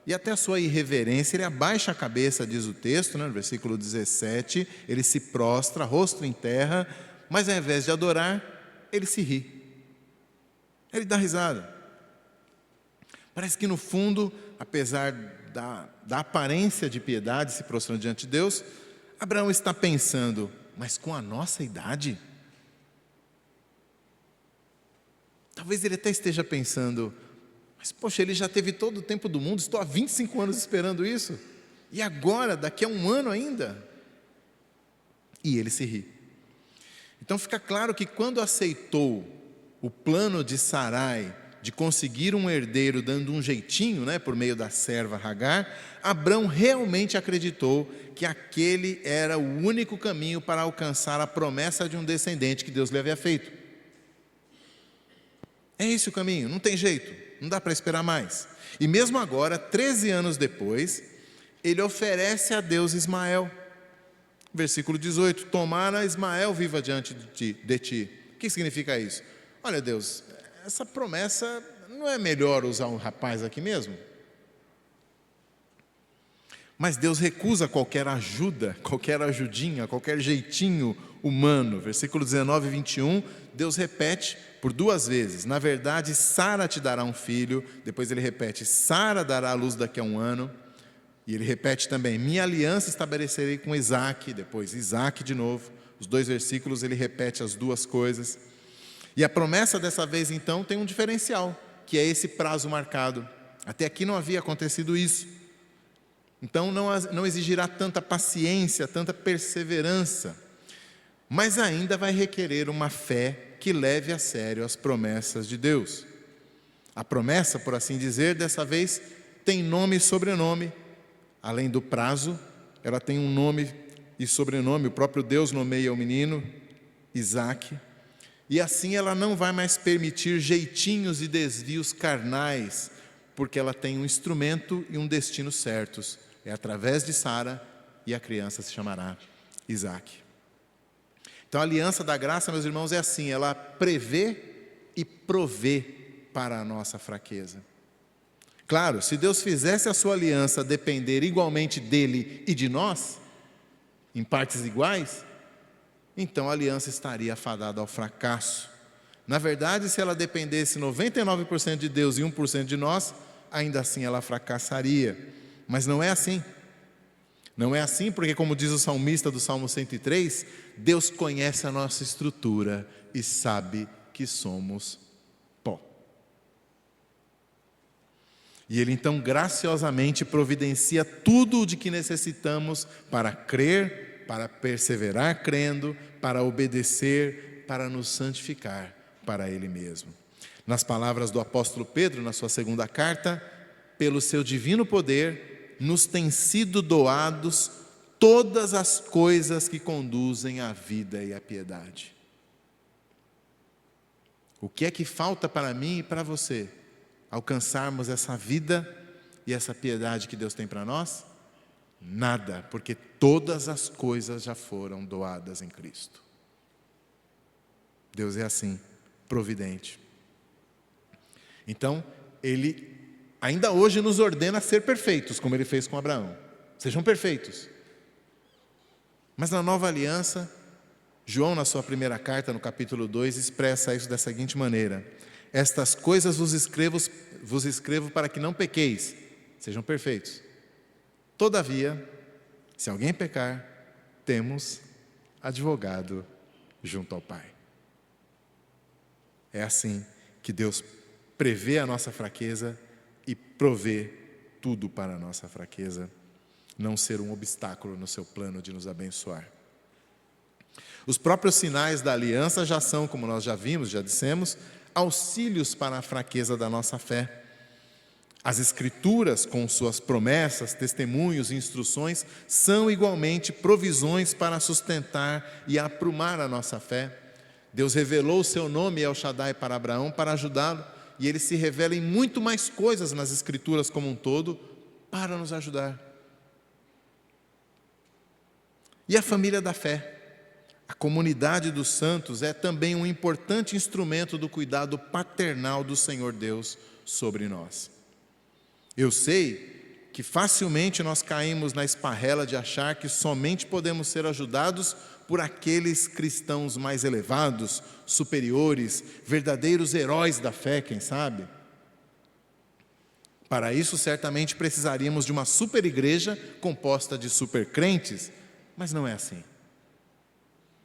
e até a sua irreverência, ele abaixa a cabeça, diz o texto, no versículo 17, ele se prostra, rosto em terra, mas ao invés de adorar, ele se ri. Ele dá risada. Parece que no fundo, apesar da aparência de piedade, se prostrando diante de Deus, Abraão está pensando, mas com a nossa idade? Talvez ele até esteja pensando, mas poxa, ele já teve todo o tempo do mundo, estou há 25 anos esperando isso. E agora, daqui a um ano ainda? E ele se ri. Então fica claro que quando aceitou o plano de Sarai de conseguir um herdeiro dando um jeitinho, por meio da serva Agar, Abrão realmente acreditou que aquele era o único caminho para alcançar a promessa de um descendente que Deus lhe havia feito. É esse o caminho, não tem jeito, não dá para esperar mais. E mesmo agora, 13 anos depois, ele oferece a Deus Ismael. Versículo 18, tomara Ismael viva diante de ti. O que significa isso? Olha, Deus, essa promessa, não é melhor usar um rapaz aqui mesmo? Mas Deus recusa qualquer ajuda, qualquer ajudinha, qualquer jeitinho humano. Versículo 19 e 21, Deus repete por 2 vezes. Na verdade, Sara te dará um filho. Depois ele repete, Sara dará à luz daqui a um ano. E ele repete também, minha aliança estabelecerei com Isaque. Depois Isaque de novo. Os 2 versículos ele repete as 2 coisas. E a promessa dessa vez então tem um diferencial, que é esse prazo marcado. Até aqui não havia acontecido isso. Então não exigirá tanta paciência, tanta perseverança, mas ainda vai requerer uma fé que leve a sério as promessas de Deus. A promessa, por assim dizer, dessa vez tem nome e sobrenome. Além do prazo, ela tem um nome e sobrenome. O próprio Deus nomeia o menino, Isaque. E assim ela não vai mais permitir jeitinhos e desvios carnais, porque ela tem um instrumento e um destino certos. É através de Sara, e a criança se chamará Isaque. Então a aliança da graça, meus irmãos, é assim, ela prevê e provê para a nossa fraqueza. Claro, se Deus fizesse a sua aliança depender igualmente dele e de nós, em partes iguais, então a aliança estaria afadada ao fracasso. Na verdade, se ela dependesse 99% de Deus e 1% de nós, ainda assim ela fracassaria. Mas não é assim. Não é assim porque, como diz o salmista do Salmo 103, Deus conhece a nossa estrutura e sabe que somos pó. E Ele então graciosamente providencia tudo o de que necessitamos para crer, para perseverar crendo, para obedecer, para nos santificar para Ele mesmo. Nas palavras do apóstolo Pedro, na sua 2ª carta, pelo seu divino poder, nos têm sido doados todas as coisas que conduzem à vida e à piedade. O que é que falta para mim e para você alcançarmos essa vida e essa piedade que Deus tem para nós? Nada, porque todas as coisas já foram doadas em Cristo. Deus é assim, providente. Então, Ele ainda hoje nos ordena ser perfeitos, como Ele fez com Abraão. Sejam perfeitos. Mas na nova aliança, João, na sua 1ª carta, no capítulo 2, expressa isso da seguinte maneira: estas coisas vos escrevo para que não pequeis, sejam perfeitos. Todavia, se alguém pecar, temos advogado junto ao Pai. É assim que Deus prevê a nossa fraqueza e provê tudo para a nossa fraqueza não ser um obstáculo no seu plano de nos abençoar. Os próprios sinais da aliança já são, como nós já vimos, já dissemos, auxílios para a fraqueza da nossa fé. As Escrituras, com suas promessas, testemunhos e instruções, são igualmente provisões para sustentar e aprumar a nossa fé. Deus revelou o seu nome El Shaddai para Abraão para ajudá-lo, e ele se revela em muito mais coisas nas Escrituras como um todo para nos ajudar. E a família da fé, a comunidade dos santos, é também um importante instrumento do cuidado paternal do Senhor Deus sobre nós. Eu sei que facilmente nós caímos na esparrela de achar que somente podemos ser ajudados por aqueles cristãos mais elevados, superiores, verdadeiros heróis da fé, quem sabe? Para isso, certamente precisaríamos de uma super igreja composta de super crentes, mas não é assim.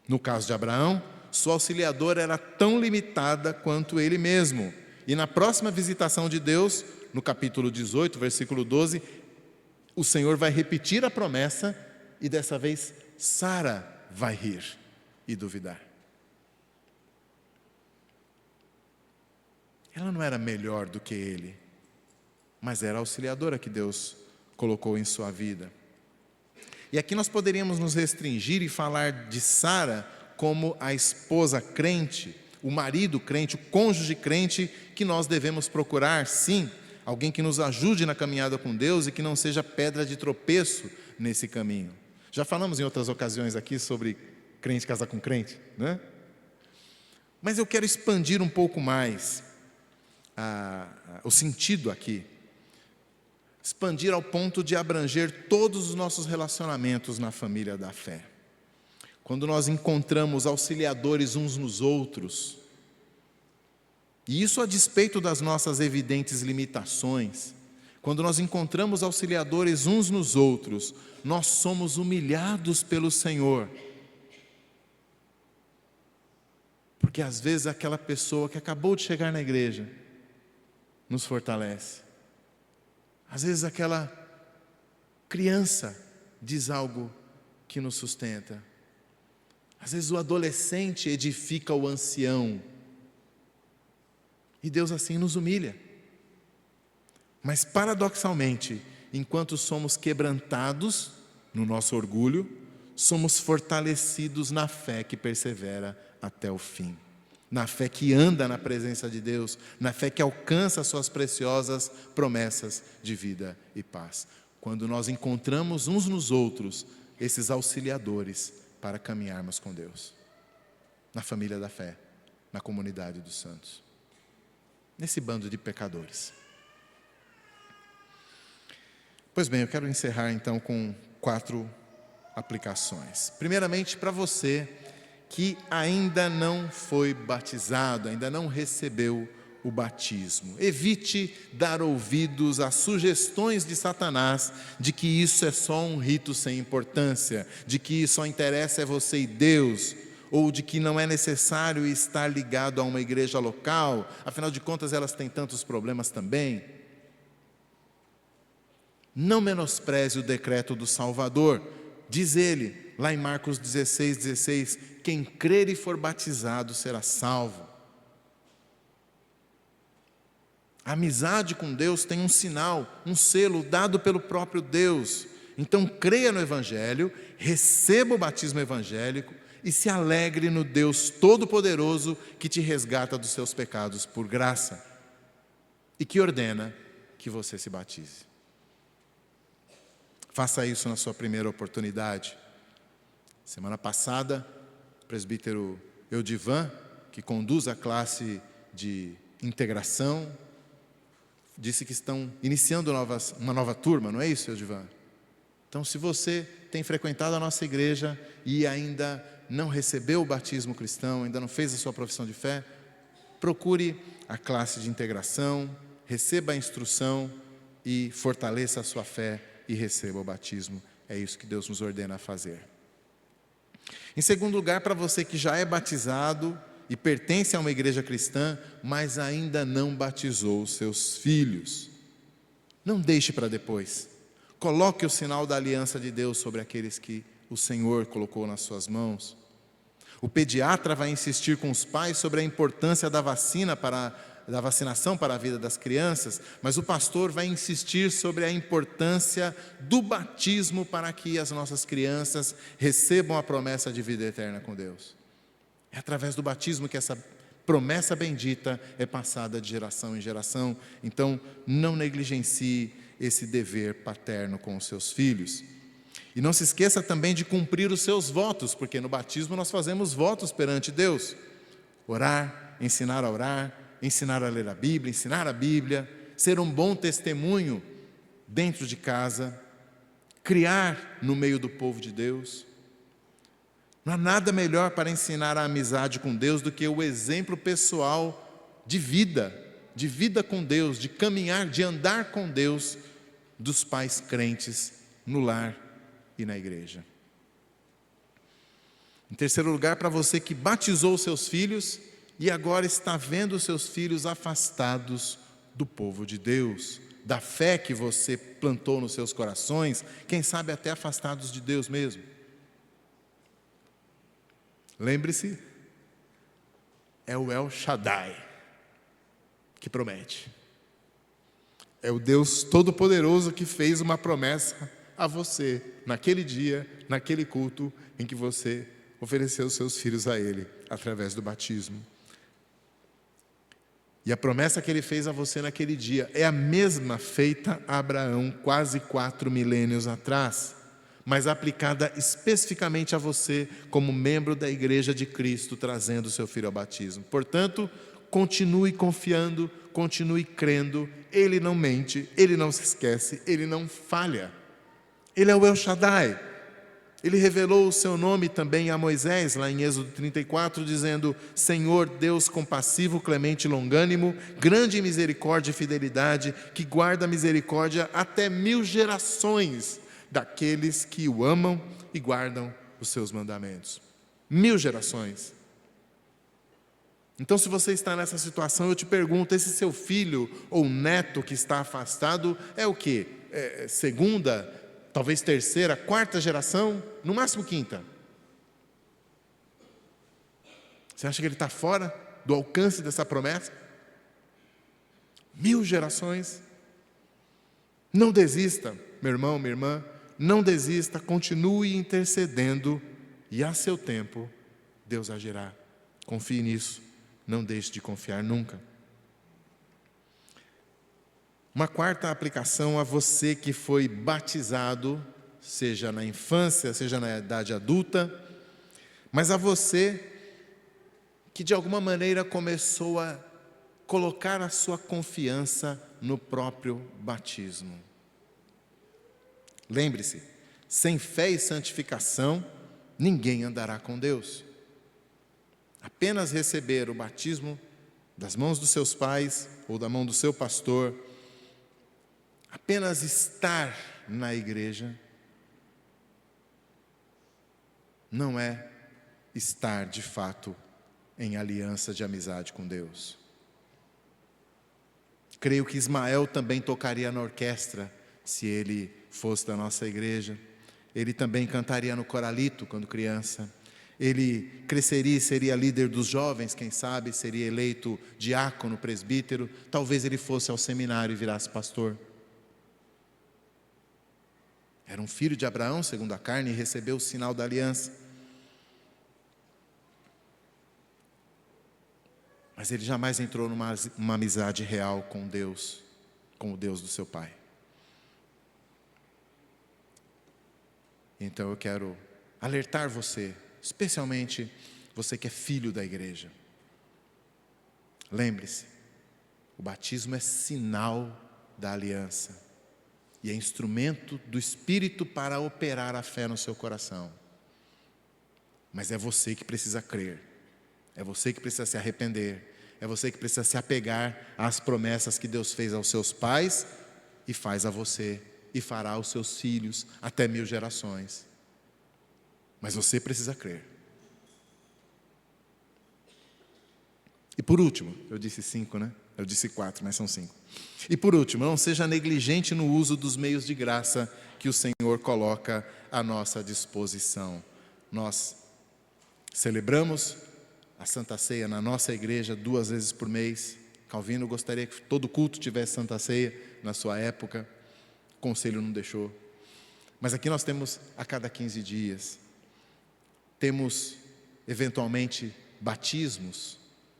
No caso de Abraão, sua auxiliadora era tão limitada quanto ele mesmo. E na próxima visitação de Deus, no capítulo 18, versículo 12, o Senhor vai repetir a promessa e dessa vez Sara vai rir e duvidar. Ela não era melhor do que ele, mas era a auxiliadora que Deus colocou em sua vida. E aqui nós poderíamos nos restringir e falar de Sara como a esposa crente, o marido crente, o cônjuge crente que nós devemos procurar, sim, alguém que nos ajude na caminhada com Deus e que não seja pedra de tropeço nesse caminho. Já falamos em outras ocasiões aqui sobre crente casar com crente, né? Mas eu quero expandir um pouco mais o sentido aqui. Expandir ao ponto de abranger todos os nossos relacionamentos na família da fé. Quando nós encontramos auxiliadores uns nos outros, e isso a despeito das nossas evidentes limitações, quando nós encontramos auxiliadores uns nos outros, nós somos humilhados pelo Senhor. Porque às vezes aquela pessoa que acabou de chegar na igreja nos fortalece. Às vezes aquela criança diz algo que nos sustenta. Às vezes o adolescente edifica o ancião. E Deus assim nos humilha. Mas paradoxalmente, enquanto somos quebrantados no nosso orgulho, somos fortalecidos na fé que persevera até o fim. Na fé que anda na presença de Deus, na fé que alcança suas preciosas promessas de vida e paz. Quando nós encontramos uns nos outros esses auxiliadores para caminharmos com Deus, na família da fé, na comunidade dos santos, nesse bando de pecadores. Pois bem, eu quero encerrar então com 4 aplicações. Primeiramente, para você que ainda não foi batizado, ainda não recebeu o batismo. Evite dar ouvidos às sugestões de Satanás de que isso é só um rito sem importância, de que só interessa é você e Deus, ou de que não é necessário estar ligado a uma igreja local, afinal de contas elas têm tantos problemas também. Não menospreze o decreto do Salvador. Diz ele, lá em Marcos 16:16, quem crer e for batizado será salvo. A amizade com Deus tem um sinal, um selo dado pelo próprio Deus. Então creia no Evangelho, receba o batismo evangélico e se alegre no Deus Todo-Poderoso que te resgata dos seus pecados por graça e que ordena que você se batize. Faça isso na sua primeira oportunidade. Semana passada, o presbítero Eudivan, que conduz a classe de integração, disse que estão iniciando uma nova turma, não é isso, Eudivan? Então, se você tem frequentado a nossa igreja e ainda não recebeu o batismo cristão, ainda não fez a sua profissão de fé, procure a classe de integração, receba a instrução e fortaleça a sua fé e receba o batismo. É isso que Deus nos ordena a fazer. Em segundo lugar, para você que já é batizado e pertence a uma igreja cristã, mas ainda não batizou os seus filhos, não deixe para depois. Coloque o sinal da aliança de Deus sobre aqueles que o Senhor colocou nas suas mãos. O pediatra vai insistir com os pais sobre a importância da vacinação para a vida das crianças, mas o pastor vai insistir sobre a importância do batismo para que as nossas crianças recebam a promessa de vida eterna com Deus. É através do batismo que essa promessa bendita é passada de geração em geração. Então, não negligencie esse dever paterno com os seus filhos. E não se esqueça também de cumprir os seus votos, porque no batismo nós fazemos votos perante Deus. Orar, ensinar a ler a Bíblia, ensinar a Bíblia, ser um bom testemunho dentro de casa, criar no meio do povo de Deus. Não há nada melhor para ensinar a amizade com Deus do que o exemplo pessoal de vida com Deus, de caminhar, de andar com Deus, dos pais crentes no lar e na igreja. Em terceiro lugar, para você que batizou seus filhos e agora está vendo seus filhos afastados do povo de Deus, da fé que você plantou nos seus corações, quem sabe até afastados de Deus mesmo. Lembre-se, é o El Shaddai que promete. É o Deus Todo-Poderoso que fez uma promessa a você, naquele dia, naquele culto em que você ofereceu seus filhos a Ele, através do batismo. E a promessa que Ele fez a você naquele dia é a mesma feita a Abraão quase 4 milênios atrás, mas aplicada especificamente a você como membro da Igreja de Cristo, trazendo seu filho ao batismo. Portanto, continue confiando, continue crendo. Ele não mente, Ele não se esquece, Ele não falha. Ele é o El Shaddai. Ele revelou o seu nome também a Moisés, lá em Êxodo 34, dizendo: Senhor, Deus compassivo, clemente e longânimo, grande em misericórdia e fidelidade, que guarda a misericórdia até 1000 gerações daqueles que o amam e guardam os seus mandamentos. 1000 gerações. Então, se você está nessa situação, eu te pergunto, esse seu filho ou neto que está afastado é o quê? Segunda, talvez terceira, quarta geração, no máximo quinta. Você acha que ele está fora do alcance dessa promessa? 1000 gerações. Não desista, meu irmão, minha irmã, não desista, continue intercedendo e a seu tempo Deus agirá. Confie nisso, não deixe de confiar nunca. Uma quarta aplicação a você que foi batizado, seja na infância, seja na idade adulta, mas a você que de alguma maneira começou a colocar a sua confiança no próprio batismo. Lembre-se, sem fé e santificação, ninguém andará com Deus. Apenas receber o batismo das mãos dos seus pais ou da mão do seu pastor, apenas estar na igreja, não é estar de fato em aliança de amizade com Deus. Creio que Ismael também tocaria na orquestra se ele fosse da nossa igreja. Ele também cantaria no coralito quando criança. Ele cresceria e seria líder dos jovens, quem sabe, seria eleito diácono, presbítero. Talvez ele fosse ao seminário e virasse pastor. Era um filho de Abraão, segundo a carne, e recebeu o sinal da aliança. Mas ele jamais entrou numa amizade real com Deus, com o Deus do seu pai. Então eu quero alertar você, especialmente você que é filho da igreja. Lembre-se, o batismo é sinal da aliança e é instrumento do Espírito para operar a fé no seu coração. Mas é você que precisa crer, é você que precisa se arrepender, é você que precisa se apegar às promessas que Deus fez aos seus pais e faz a você e fará aos seus filhos até 1000 gerações. Mas você precisa crer. E por último, eu disse 5, né? Eu disse 4, mas são 5. E por último, não seja negligente no uso dos meios de graça que o Senhor coloca à nossa disposição. Nós celebramos a Santa Ceia na nossa igreja 2 vezes por mês. Calvino gostaria que todo culto tivesse Santa Ceia na sua época. O conselho não deixou. Mas aqui nós temos a cada 15 dias. Temos, eventualmente, batismos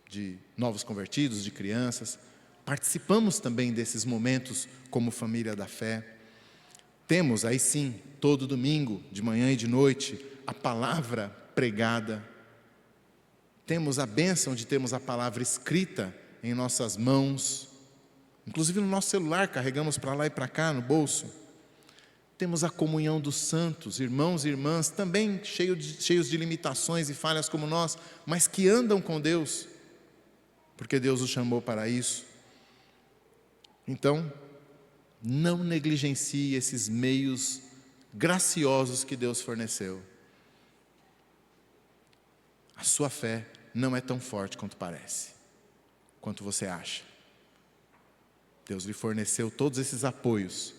de novos convertidos, de crianças. Participamos também desses momentos como família da fé. Temos, aí sim, todo domingo, de manhã e de noite, a palavra pregada. Temos a bênção de termos a palavra escrita em nossas mãos. Inclusive no nosso celular, carregamos para lá e para cá no bolso. Temos a comunhão dos santos, irmãos e irmãs, também cheios de limitações e falhas como nós, mas que andam com Deus, porque Deus os chamou para isso. Então, não negligencie esses meios graciosos que Deus forneceu. A sua fé não é tão forte quanto parece, quanto você acha. Deus lhe forneceu todos esses apoios.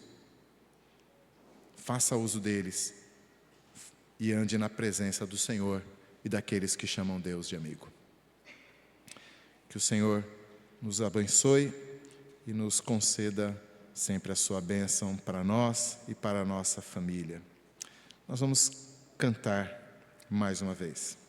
Faça uso deles e ande na presença do Senhor e daqueles que chamam Deus de amigo. Que o Senhor nos abençoe e nos conceda sempre a sua bênção para nós e para a nossa família. Nós vamos cantar mais uma vez.